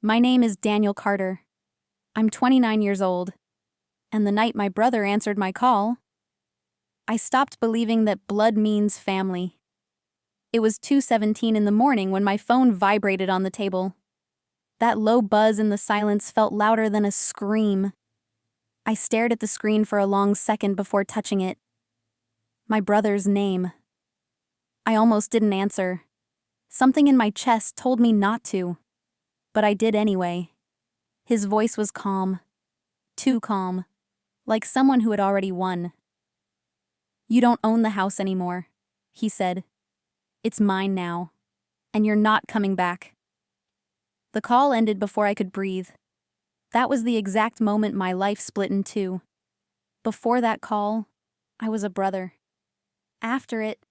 My name is Daniel Carter. I'm 29 years old, and the night my brother answered my call, I stopped believing that blood means family. It was 2:17 in the morning when my phone vibrated on the table. That low buzz in the silence felt louder than a scream. I stared at the screen for a long second before touching it. My brother's name. I almost didn't answer. Something in my chest told me not to, but I did anyway. His voice was calm. Too calm. Like someone who had already won. "You don't own the house anymore," he said. "It's mine now. And you're not coming back." The call ended before I could breathe. That was the exact moment my life split in two. Before that call, I was a brother. After it,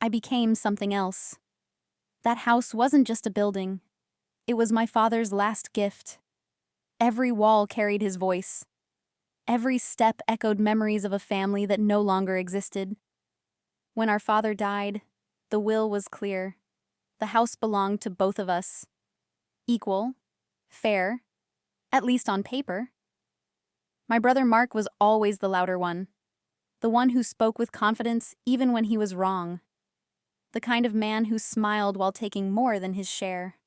I became something else. That house wasn't just a building. It was my father's last gift. Every wall carried his voice. Every step echoed memories of a family that no longer existed. When our father died, the will was clear. The house belonged to both of us. Equal, fair, at least on paper. My brother Mark was always the louder one. The one who spoke with confidence even when he was wrong. The kind of man who smiled while taking more than his share.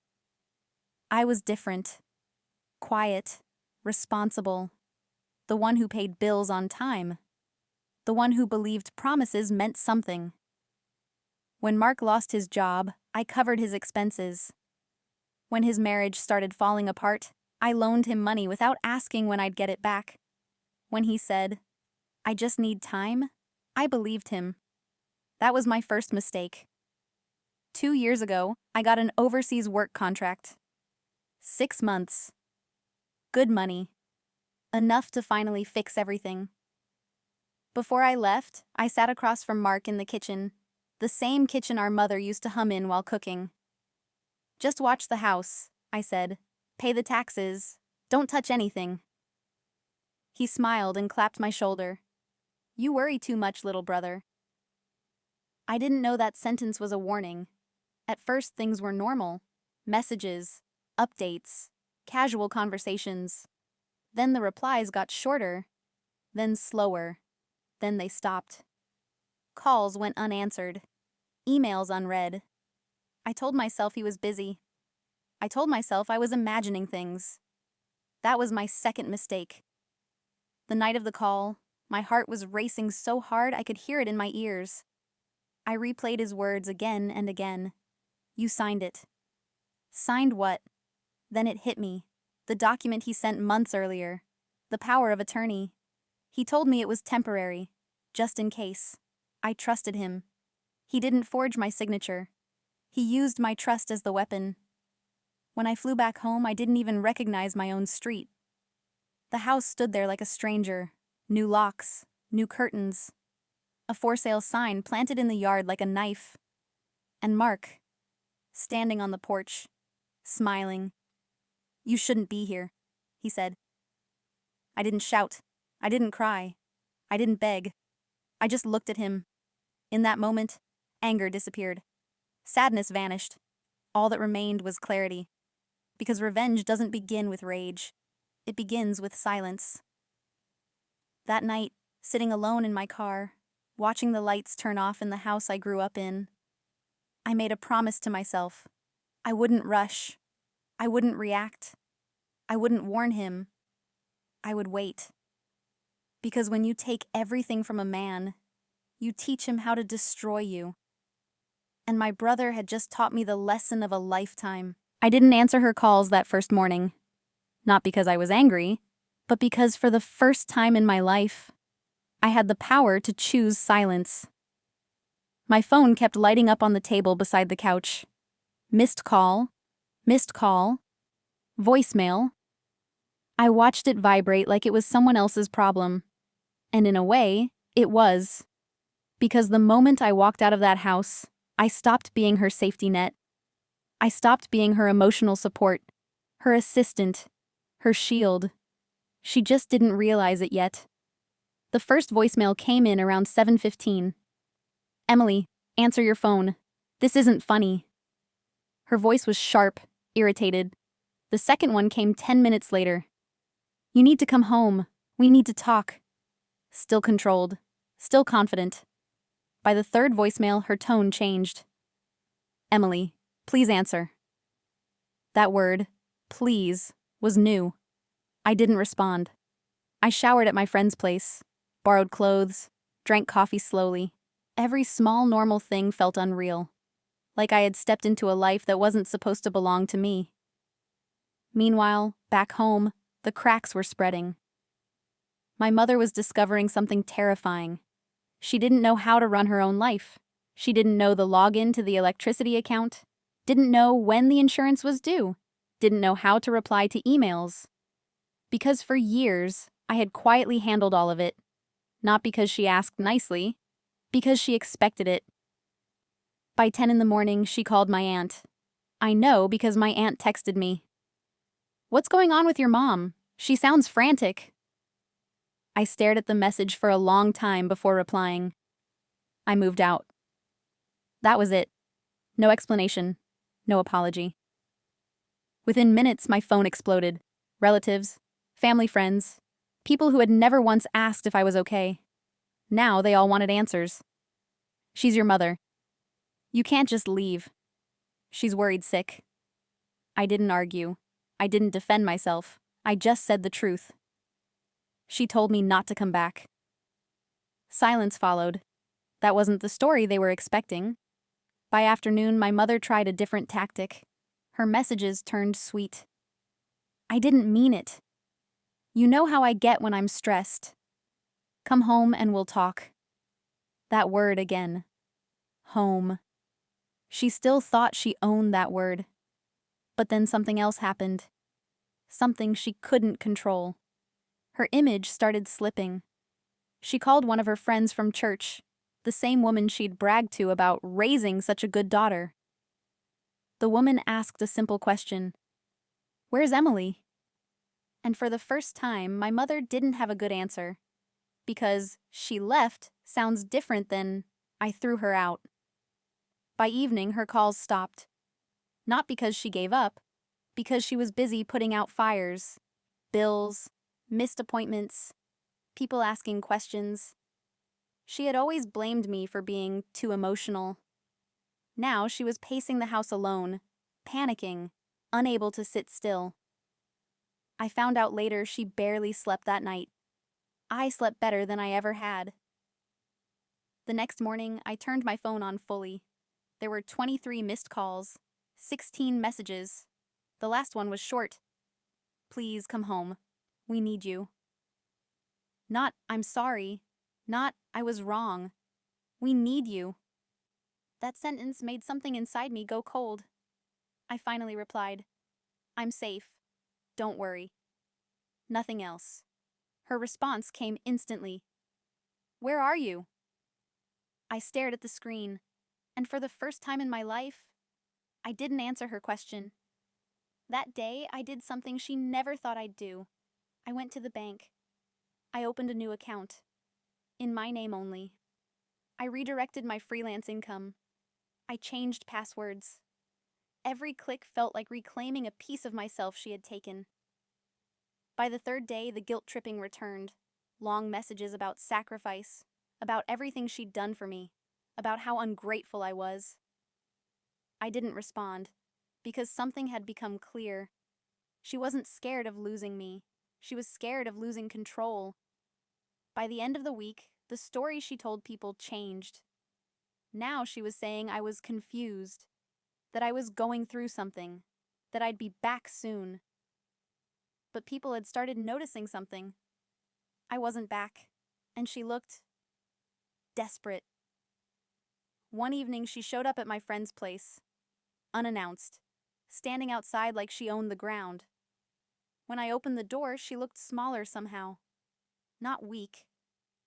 I was different. Quiet, responsible. The one who paid bills on time. The one who believed promises meant something. When Mark lost his job, I covered his expenses. When his marriage started falling apart, I loaned him money without asking when I'd get it back. When he said, "I just need time," I believed him. That was my first mistake. 2 years ago, I got an overseas work contract. 6 months. Good money. Enough to finally fix everything. Before I left, I sat across from Mark in the kitchen, the same kitchen our mother used to hum in while cooking. "Just watch the house," I said. "Pay the taxes. Don't touch anything." He smiled and clapped my shoulder. "You worry too much, little brother." I didn't know that sentence was a warning. At first, things were normal. Messages, updates, casual conversations. Then the replies got shorter, then slower, then they stopped. Calls went unanswered, emails unread. I told myself he was busy. I told myself I was imagining things. That was my second mistake. The night of the call, my heart was racing so hard I could hear it in my ears. I replayed his words again and again. "You signed it." Signed what? Then it hit me. The document he sent months earlier. The power of attorney. He told me it was temporary, just in case. I trusted him. He didn't forge my signature. He used my trust as the weapon. When I flew back home, I didn't even recognize my own street. The house stood there like a stranger. New locks, new curtains. A for sale sign planted in the yard like a knife. And Mark, standing on the porch, smiling. "You shouldn't be here," he said. I didn't shout. I didn't cry. I didn't beg. I just looked at him. In that moment, anger disappeared. Sadness vanished. All that remained was clarity. Because revenge doesn't begin with rage. It begins with silence. That night, sitting alone in my car, watching the lights turn off in the house I grew up in, I made a promise to myself. I wouldn't rush. I wouldn't react. I wouldn't warn him. I would wait. Because when you take everything from a man, you teach him how to destroy you. And my brother had just taught me the lesson of a lifetime. I didn't answer her calls that first morning. Not because I was angry, but because for the first time in my life, I had the power to choose silence. My phone kept lighting up on the table beside the couch. Missed call, voicemail. I watched it vibrate like it was someone else's problem. And in a way, it was. Because the moment I walked out of that house, I stopped being her safety net. I stopped being her emotional support, her assistant, her shield. She just didn't realize it yet. The first voicemail came in around 7:15. "Emily, answer your phone. This isn't funny." Her voice was sharp, irritated. The second one came 10 minutes later. You need to come home. We need to talk. Still controlled. Still confident. By the third voicemail, her tone changed. Emily, please answer. That word, please, was new. I didn't respond. I showered at my friend's place, borrowed clothes, drank coffee slowly. Every small normal thing felt unreal, like I had stepped into a life that wasn't supposed to belong to me. Meanwhile, back home, the cracks were spreading. My mother was discovering something terrifying. She didn't know how to run her own life. She didn't know the login to the electricity account, didn't know when the insurance was due, didn't know how to reply to emails. Because for years, I had quietly handled all of it. Not because she asked nicely, because she expected it. By 10 in the morning, she called my aunt. I know because my aunt texted me. What's going on with your mom? She sounds frantic. I stared at the message for a long time before replying. I moved out. That was it. No explanation. No apology. Within minutes, my phone exploded. Relatives, family friends, people who had never once asked if I was okay. Now they all wanted answers. She's your mother. You can't just leave. She's worried sick. I didn't argue. I didn't defend myself. I just said the truth. She told me not to come back. Silence followed. That wasn't the story they were expecting. By afternoon, my mother tried a different tactic. Her messages turned sweet. I didn't mean it. You know how I get when I'm stressed. Come home and we'll talk. That word again. Home. She still thought she owned that word. But then something else happened. Something she couldn't control. Her image started slipping. She called one of her friends from church, the same woman she'd bragged to about raising such a good daughter. The woman asked a simple question. Where's Emily? And for the first time, my mother didn't have a good answer. Because she left sounds different than I threw her out. By evening, her calls stopped. Not because she gave up, because she was busy putting out fires, bills, missed appointments, people asking questions. She had always blamed me for being too emotional. Now she was pacing the house alone, panicking, unable to sit still. I found out later she barely slept that night. I slept better than I ever had. The next morning, I turned my phone on fully. There were 23 missed calls, 16 messages. The last one was short. Please come home. We need you. Not, I'm sorry. Not, I was wrong. We need you. That sentence made something inside me go cold. I finally replied, I'm safe. Don't worry. Nothing else. Her response came instantly. Where are you? I stared at the screen, and for the first time in my life, I didn't answer her question. That day, I did something she never thought I'd do. I went to the bank. I opened a new account. In my name only. I redirected my freelance income. I changed passwords. Every click felt like reclaiming a piece of myself she had taken. By the third day, the guilt-tripping returned. Long messages about sacrifice, about everything she'd done for me, about how ungrateful I was. I didn't respond, because something had become clear. She wasn't scared of losing me. She was scared of losing control. By the end of the week, the story she told people changed. Now she was saying I was confused, that I was going through something, that I'd be back soon. But people had started noticing something. I wasn't back, and she looked desperate. One evening, she showed up at my friend's place, unannounced, standing outside like she owned the ground. When I opened the door, she looked smaller somehow. Not weak,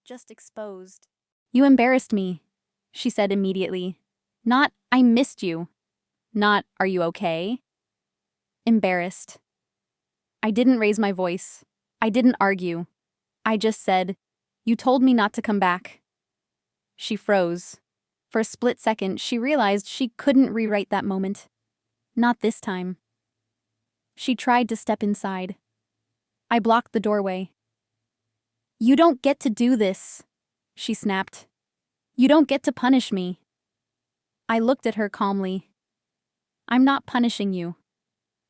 just exposed. You embarrassed me, she said immediately. Not, I missed you. Not, are you okay? Embarrassed. I didn't raise my voice. I didn't argue. I just said, you told me not to come back. She froze. For a split second, she realized she couldn't rewrite that moment. Not this time. She tried to step inside. I blocked the doorway. "You don't get to do this," she snapped. "You don't get to punish me." I looked at her calmly. "I'm not punishing you.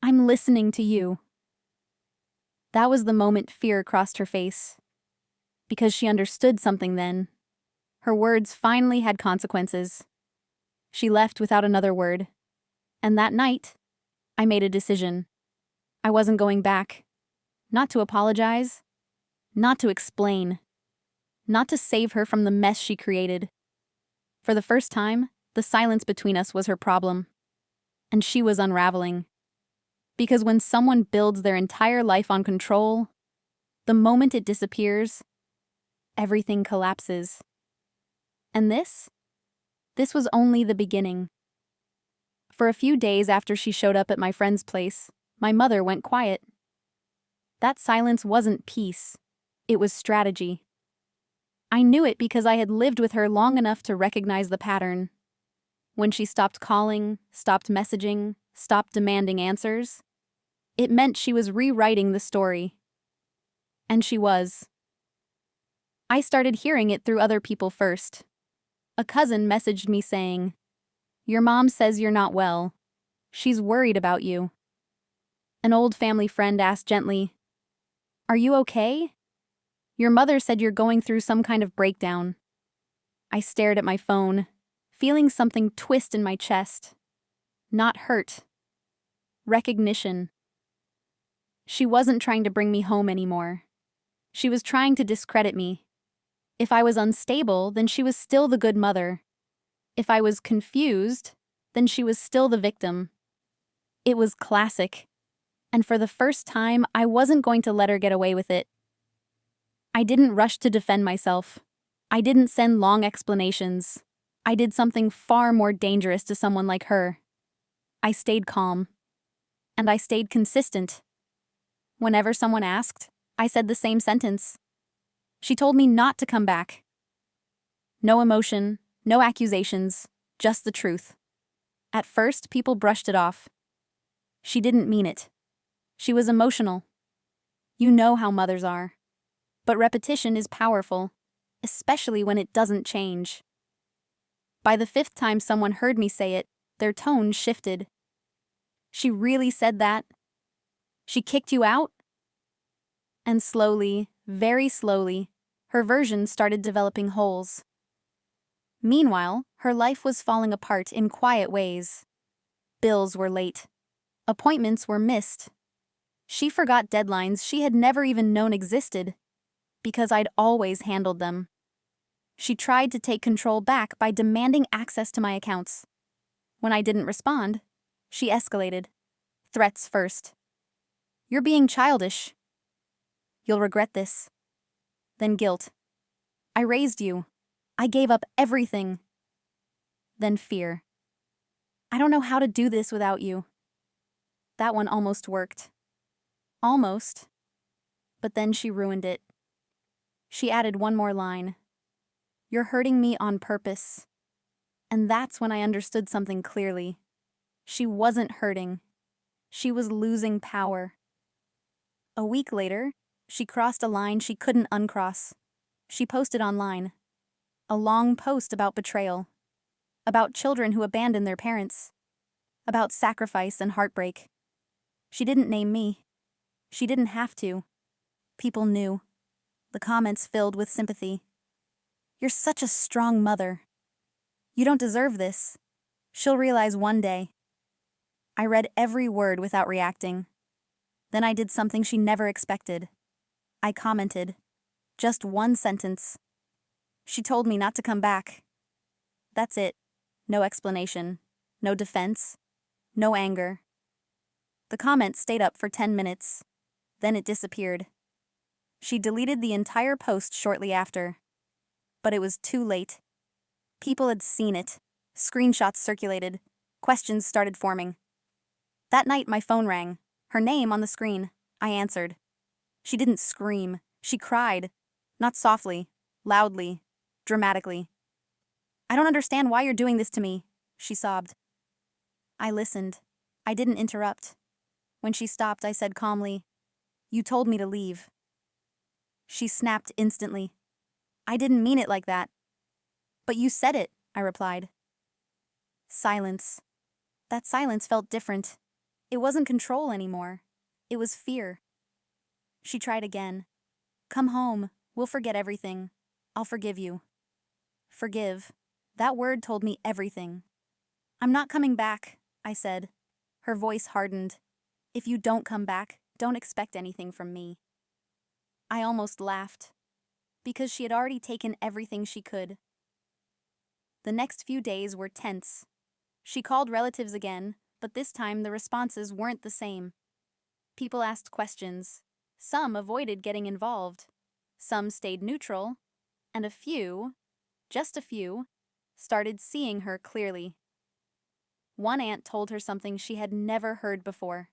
I'm listening to you." That was the moment fear crossed her face. Because she understood something then. Her words finally had consequences. She left without another word. And that night, I made a decision. I wasn't going back. Not to apologize. Not to explain. Not to save her from the mess she created. For the first time, the silence between us was her problem. And she was unraveling. Because when someone builds their entire life on control, the moment it disappears, everything collapses. And this was only the beginning. For a few days after she showed up at my friend's place, my mother went quiet. That silence wasn't peace. It was strategy. I knew it because I had lived with her long enough to recognize the pattern. When she stopped calling, stopped messaging, stopped demanding answers, it meant she was rewriting the story. And she was. I started hearing it through other people first. A cousin messaged me saying, "Your mom says you're not well. She's worried about you." An old family friend asked gently, "Are you okay? Your mother said you're going through some kind of breakdown." I stared at my phone, feeling something twist in my chest. Not hurt. Recognition. She wasn't trying to bring me home anymore. She was trying to discredit me. If I was unstable, then she was still the good mother. If I was confused, then she was still the victim. It was classic. And for the first time, I wasn't going to let her get away with it. I didn't rush to defend myself. I didn't send long explanations. I did something far more dangerous to someone like her. I stayed calm. And I stayed consistent. Whenever someone asked, I said the same sentence. She told me not to come back. No emotion, no accusations, just the truth. At first, people brushed it off. She didn't mean it. She was emotional. You know how mothers are. But repetition is powerful, especially when it doesn't change. By the 5th time someone heard me say it, their tone shifted. "She really said that? She kicked you out?" And slowly, very slowly, her version started developing holes. Meanwhile, her life was falling apart in quiet ways. Bills were late. Appointments were missed. She forgot deadlines she had never even known existed, because I'd always handled them. She tried to take control back by demanding access to my accounts. When I didn't respond, she escalated. Threats first. "You're being childish. You'll regret this." Then guilt. "I raised you. I gave up everything." Then fear. "I don't know how to do this without you." That one almost worked. Almost. But then she ruined it. She added one more line. "You're hurting me on purpose." And that's when I understood something clearly. She wasn't hurting. She was losing power. A week later, she crossed a line she couldn't uncross. She posted online. A long post about betrayal. About children who abandon their parents. About sacrifice and heartbreak. She didn't name me. She didn't have to. People knew. The comments filled with sympathy. "You're such a strong mother. You don't deserve this. She'll realize one day." I read every word without reacting. Then I did something she never expected. I commented. Just one sentence. "She told me not to come back." That's it. No explanation. No defense. No anger. The comment stayed up for 10 minutes. Then it disappeared. She deleted the entire post shortly after. But it was too late. People had seen it. Screenshots circulated. Questions started forming. That night my phone rang. Her name on the screen. I answered. She didn't scream. She cried. Not softly. Loudly. Dramatically. "I don't understand why you're doing this to me," she sobbed. I listened. I didn't interrupt. When she stopped, I said calmly, "You told me to leave." She snapped instantly. "I didn't mean it like that." "But you said it," I replied. Silence. That silence felt different. It wasn't control anymore. It was fear. She tried again. "Come home. We'll forget everything. I'll forgive you." Forgive. That word told me everything. "I'm not coming back," I said. Her voice hardened. "If you don't come back, don't expect anything from me." I almost laughed, because she had already taken everything she could. The next few days were tense. She called relatives again, but this time the responses weren't the same. People asked questions. Some avoided getting involved. Some stayed neutral. And a few, just a few, started seeing her clearly. One aunt told her something she had never heard before.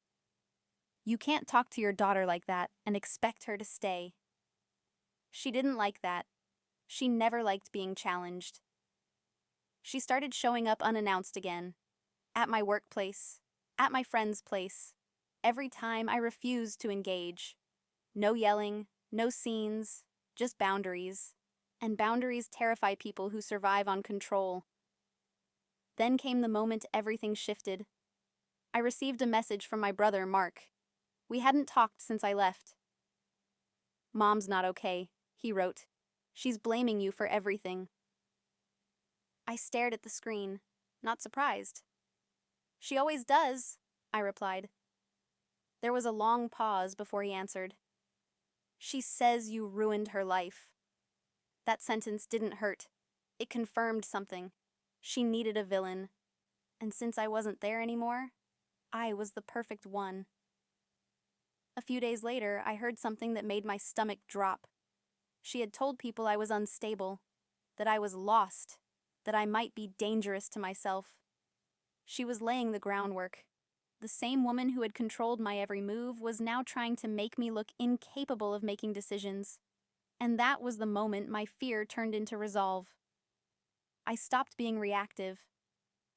"You can't talk to your daughter like that and expect her to stay." She didn't like that. She never liked being challenged. She started showing up unannounced again. At my workplace. At my friend's place. Every time I refused to engage. No yelling, no scenes, just boundaries. And boundaries terrify people who survive on control. Then came the moment everything shifted. I received a message from my brother, Mark. We hadn't talked since I left. "Mom's not okay," he wrote. "She's blaming you for everything." I stared at the screen, not surprised. "She always does," I replied. There was a long pause before he answered. "She says you ruined her life." That sentence didn't hurt. It confirmed something. She needed a villain. And since I wasn't there anymore, I was the perfect one. A few days later, I heard something that made my stomach drop. She had told people I was unstable, that I was lost, that I might be dangerous to myself. She was laying the groundwork. The same woman who had controlled my every move was now trying to make me look incapable of making decisions. And that was the moment my fear turned into resolve. I stopped being reactive.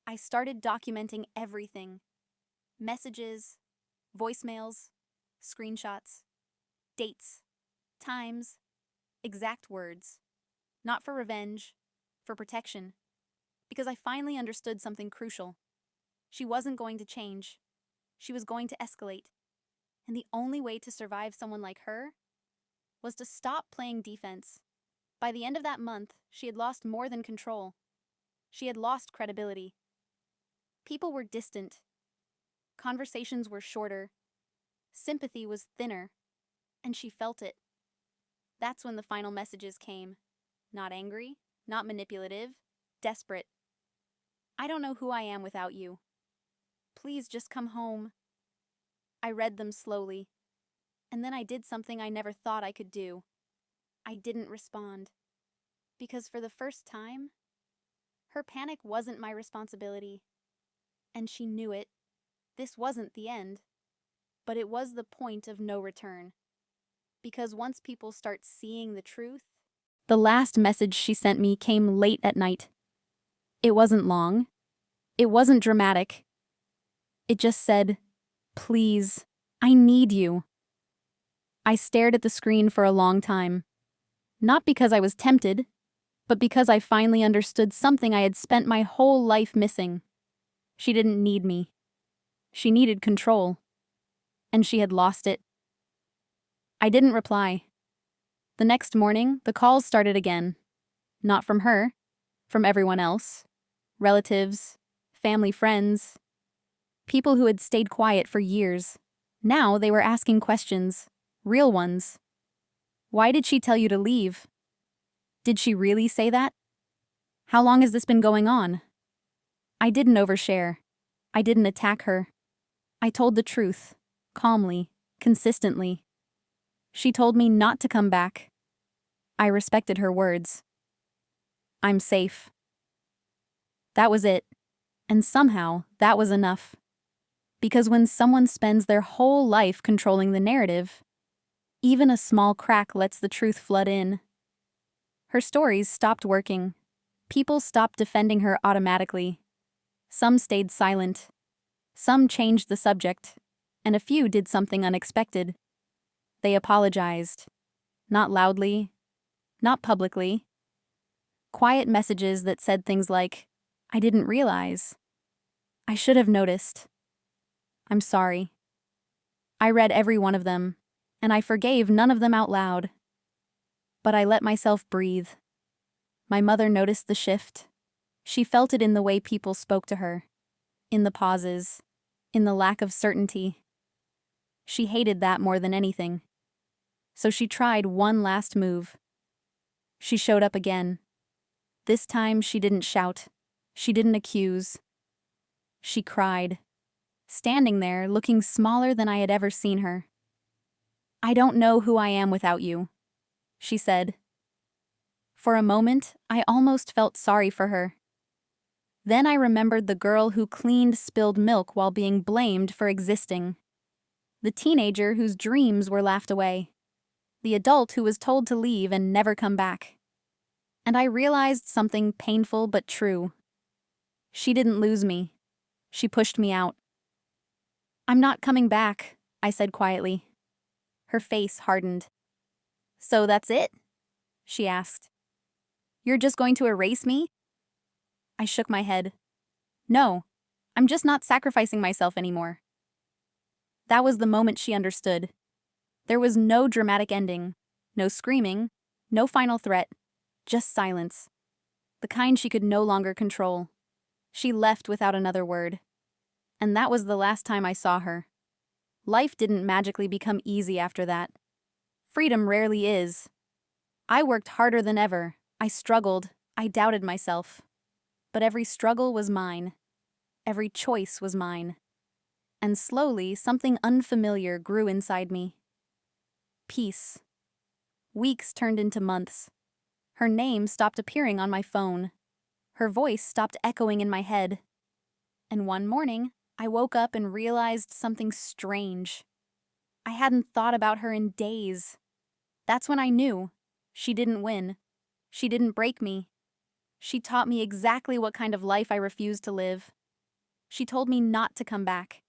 I started documenting everything. Messages, voicemails, screenshots, dates, times, exact words. Not for revenge, for protection. Because I finally understood something crucial. She wasn't going to change. She was going to escalate. And the only way to survive someone like her was to stop playing defense. By the end of that month, she had lost more than control. She had lost credibility. People were distant. Conversations were shorter. Sympathy was thinner. And she felt it. That's when the final messages came. Not angry, not manipulative, desperate. "I don't know who I am without you. Please just come home." I read them slowly. And then I did something I never thought I could do. I didn't respond. Because for the first time, her panic wasn't my responsibility. And she knew it. This wasn't the end. But it was the point of no return. Because once people start seeing the truth... The last message she sent me came late at night. It wasn't long. It wasn't dramatic. It just said, "Please, I need you." I stared at the screen for a long time. Not because I was tempted, but because I finally understood something I had spent my whole life missing. She didn't need me. She needed control. And she had lost it. I didn't reply. The next morning, the calls started again. Not from her, from everyone else. Relatives, family friends. People who had stayed quiet for years. Now they were asking questions. Real ones. Why did she tell you to leave? Did she really say that? How long has this been going on? I didn't overshare. I didn't attack her. I told the truth, calmly, consistently. She told me not to come back. I respected her words. "I'm safe." That was it. And somehow, that was enough. Because when someone spends their whole life controlling the narrative, even a small crack lets the truth flood in. Her stories stopped working. People stopped defending her automatically. Some stayed silent. Some changed the subject. and a few did something unexpected. They apologized. Not loudly, not publicly. Quiet messages that said things like, "I didn't realize. I should have noticed. I'm sorry." I read every one of them, and I forgave none of them out loud. But I let myself breathe. My mother noticed the shift. She felt it in the way people spoke to her, in the pauses, in the lack of certainty. She hated that more than anything. So she tried one last move. She showed up again. This time she didn't shout. She didn't accuse. She cried, standing there looking smaller than I had ever seen her. "I don't know who I am without you," she said. For a moment, I almost felt sorry for her. Then I remembered the girl who cleaned spilled milk while being blamed for existing. The teenager whose dreams were laughed away. The adult who was told to leave and never come back. And I realized something painful but true. She didn't lose me. She pushed me out. "I'm not coming back," I said quietly. Her face hardened. "So that's it?" she asked. "You're just going to erase me?" I shook my head. "No, I'm just not sacrificing myself anymore." That was the moment she understood. There was no dramatic ending, no screaming, no final threat, just silence. The kind she could no longer control. She left without another word. And that was the last time I saw her. Life didn't magically become easy after that. Freedom rarely is. I worked harder than ever. I struggled. I doubted myself. But every struggle was mine. Every choice was mine. And slowly, something unfamiliar grew inside me. Peace. Weeks turned into months. Her name stopped appearing on my phone. Her voice stopped echoing in my head. And one morning, I woke up and realized something strange. I hadn't thought about her in days. That's when I knew. She didn't win. She didn't break me. She taught me exactly what kind of life I refused to live. She told me not to come back.